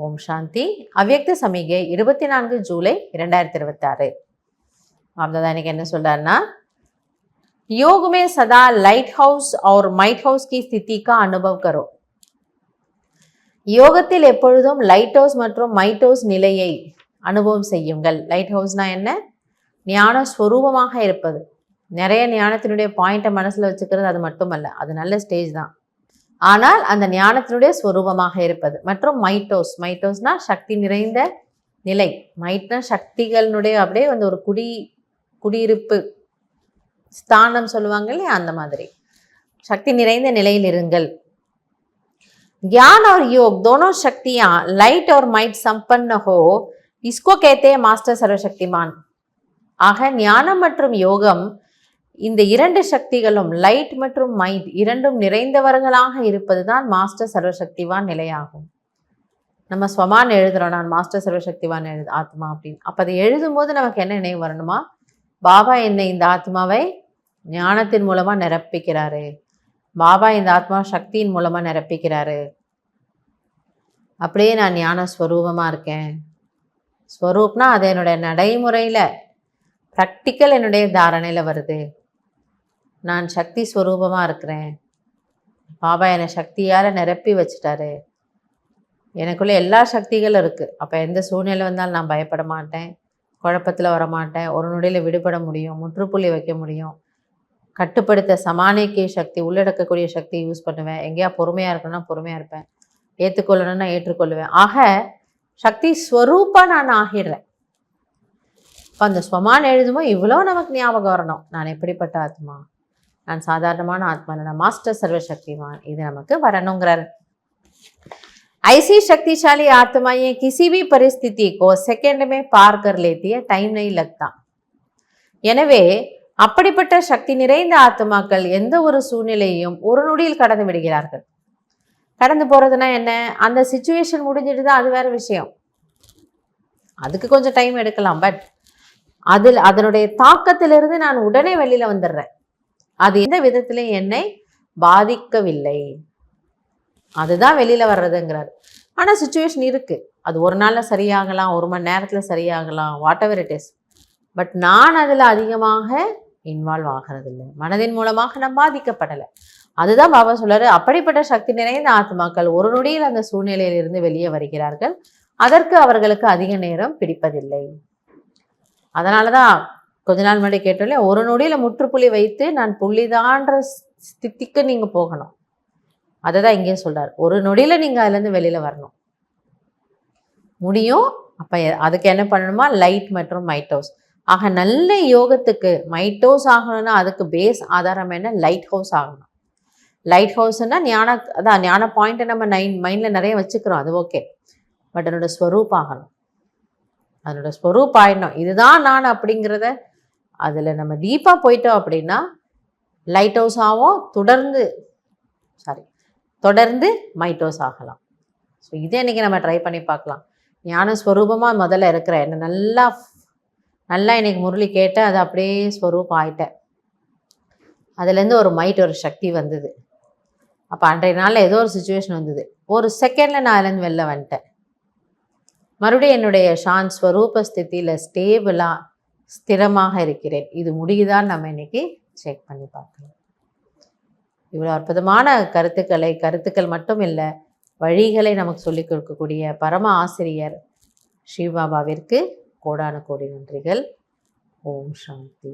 ஓம் சாந்தி. அவ்யக்த சமிகை 24 ஜூலை 2026. आपदादा ने कहना சொல்றாருன்னா, योग में सदा लाइट हाउस और माइट हाउस की स्थिति का अनुभव करो. யோகத்தில் எப்பொழுதும் லைட் ஹவுஸ் மற்றும் மைட் ஹவுஸ் நிலையை அனுபவம் செய்யுங்கள். லைட் ஹவுஸ்னா என்ன? ஞான ஸ்வரூபமாக இருப்பது. நிறைய ஞானத்தினுடைய பாயிண்ட்டை மனசில் வச்சுக்கிறது அது மட்டுமல்ல, அது நல்ல ஸ்டேஜ் தான். ஆனால் அந்த ஞானத்தினுடைய ஸ்வரூபமாக இருப்பது. மற்றும் மைட்டோஸ், மைட்டோஸ்னா சக்தி நிறைந்த நிலை. மைட்னா சக்திகளினுடைய அப்படியே வந்து ஒரு குடியிருப்பு ஸ்தானம் சொல்லுவாங்க இல்லையா, அந்த மாதிரி சக்தி நிறைந்த நிலையில் இருங்கள். ज्ञान और योग दोनों शक्तियां लाइट और माइट संपन्न हो, इसको कहते हैं मास्टर सर्वशक्तिमान. ஆக ஞானம் மற்றும் யோகம் இந்த இரண்டு சக்திகளும் லைட் மற்றும் மைட் இரண்டும் நிறைந்தவர்களாக இருப்பது தான் மாஸ்டர் சர்வசக்திவான் நிலையாகும். நம்ம ஸ்வமான் எழுதுறோம், நான் மாஸ்டர் சர்வசக்திவான் ஆத்மா அப்படின்னு. அப்போ அதை எழுதும் போது நமக்கு என்ன நினைவு வரணுமா? பாபா என்னை இந்த ஆத்மாவை ஞானத்தின் மூலமா நிரப்பிக்கிறாரு, பாபா இந்த ஆத்மா சக்தியின் மூலமா நிரப்பிக்கிறாரு, அப்படியே நான் ஞான ஸ்வரூபமா இருக்கேன். ஸ்வரூப்னா அது என்னுடைய நடைமுறையில ப்ராக்டிக்கல் என்னுடைய தாரணையில வருது. நான் சக்தி ஸ்வரூபமாக இருக்கிறேன், பாபா என்னை சக்தியால் நிரப்பி வச்சுட்டாரு, எனக்குள்ளே எல்லா சக்திகளும் இருக்குது. அப்போ எந்த சூழ்நிலை வந்தாலும் நான் பயப்பட மாட்டேன், குழப்பத்தில் வரமாட்டேன், ஒரு நொடியில் விடுபட முடியும், முற்றுப்புள்ளி வைக்க முடியும், கட்டுப்படுத்த சமாளிக்க சக்தி, உள்ளடக்கக்கூடிய சக்தி யூஸ் பண்ணுவேன். எங்கேயா பொறுமையாக இருக்கணும்னா பொறுமையாக இருப்பேன், ஏற்றுக்கொள்ளணும்னா ஏற்றுக்கொள்ளுவேன். ஆக சக்தி ஸ்வரூப்பாக நான் ஆகிடுறேன். இப்போ அந்த ஸ்வமான் எழுதும்போது இவ்வளோ நமக்கு ஞாபகம் வரணும். நான் எப்படிப்பட்ட ஆத்மா, நான் சாதாரணமான ஆத்மா இல்லை, நான் மாஸ்டர் சர்வசக்திமான், இது நமக்கு வரணுங்கிறார். ऐसी शक्तिशाली आत्माएं किसी भी परिस्थिति को सेकंड में पार कर लेती है, टाइम नहीं लगता. எனவே அப்படிப்பட்ட சக்தி நிறைந்த ஆத்மாக்கள் எந்த ஒரு சூழ்நிலையையும் ஒரு நொடியில் கடந்து விடுகிறார்கள். கடந்து போறதுன்னா என்ன? அந்த சிச்சுவேஷன் முடிஞ்சிட்டு தான், அது வேற விஷயம், அதுக்கு கொஞ்சம் டைம் எடுக்கலாம். பட் அதனுடைய தாக்கத்திலிருந்து நான் உடனே வெளியில வந்துடுறேன். அது எந்த விதத்திலையும் என்னை பாதிக்கவில்லை, அதுதான் வெளியில வர்றதுங்கிறார். ஆனா சிச்சுவேஷன் இருக்கு, அது ஒரு நாள்ல சரியாகலாம், ஒரு மணி நேரத்துல சரியாகலாம், whatever it is. But நான் அதுல அதிகமாக இன்வால்வ் ஆகிறது இல்லை, மனதின் மூலமாக நான் பாதிக்கப்படலை. அதுதான் பாபா சொல்றாரு, அப்படிப்பட்ட சக்தி நிறைந்த ஆத்மாக்கள் ஒரு நொடியில் அந்த சூழ்நிலையிலிருந்து வெளியே வருகிறார்கள். அதற்கு அவர்களுக்கு அதிக நேரம் பிடிப்பதில்லை. அதனாலதான் கொஞ்ச நாள் முன்னாடி கேட்டோம்ல, ஒரு நொடியில முற்றுப்புள்ளி வைத்து நான் புள்ளிதான்ற ஸ்திதிக்கு நீங்க போகணும். அதை தான் இங்கேயும் சொல்றாரு, ஒரு நொடியில நீங்க அதுல இருந்து வெளியில வரணும் முடியும். அப்ப அதுக்கு என்ன பண்ணணுமா? லைட் மற்றும் மைட் ஹவுஸ். ஆக நல்ல யோகத்துக்கு மைட் ஹவுஸ் ஆகணும்னா அதுக்கு பேஸ் ஆதாரம் என்ன? லைட் ஹவுஸ் ஆகணும். லைட் ஹவுஸ்னா அதான் ஞான பாயிண்ட்டை நம்ம மைண்ட்ல நிறைய வச்சுக்கிறோம், அது ஓகே. பட் அதனோட ஸ்வரூப் ஆகணும், அதனோட ஸ்வரூப் ஆயிடணும். இதுதான் நான் அப்படிங்கிறத அதில் நம்ம டீப்பாக போயிட்டோம் அப்படின்னா லைட் ஹவுஸ் ஆகும், தொடர்ந்து மைட் ஹவுஸ் ஆகலாம். ஸோ இதே இன்றைக்கி நம்ம ட்ரை பண்ணி பார்க்கலாம். ஞான ஸ்வரூபமாக முதல்ல இருக்கிற என்ன நல்லா இன்னைக்கு முரளி கேட்டேன், அது அப்படியே ஸ்வரூபம் ஆகிட்டேன். அதுலேருந்து ஒரு மைட், ஒரு சக்தி வந்தது. அப்போ அன்றைய நாளில் ஏதோ ஒரு சுச்சுவேஷன் வந்தது, ஒரு செகண்டில் நான் அதுலேருந்து வெளில வந்துட்டேன். மறுபடியும் என்னுடைய சாந்த் ஸ்வரூப ஸ்திதியில் ஸ்டேபிளாக ஸ்திரமாக இருக்கிறேன். இது முடியுதான்னு நம்ம இன்னைக்கு செக் பண்ணி பார்க்கலாம். இவ்வளோ அற்புதமான கருத்துக்கள் மட்டும் இல்லை, வழிகளை நமக்கு சொல்லிக் கொடுக்கக்கூடிய பரம ஆசிரியர் சிவபாபாவிற்கு கோடான கோடி நன்றிகள். ஓம் சாந்தி.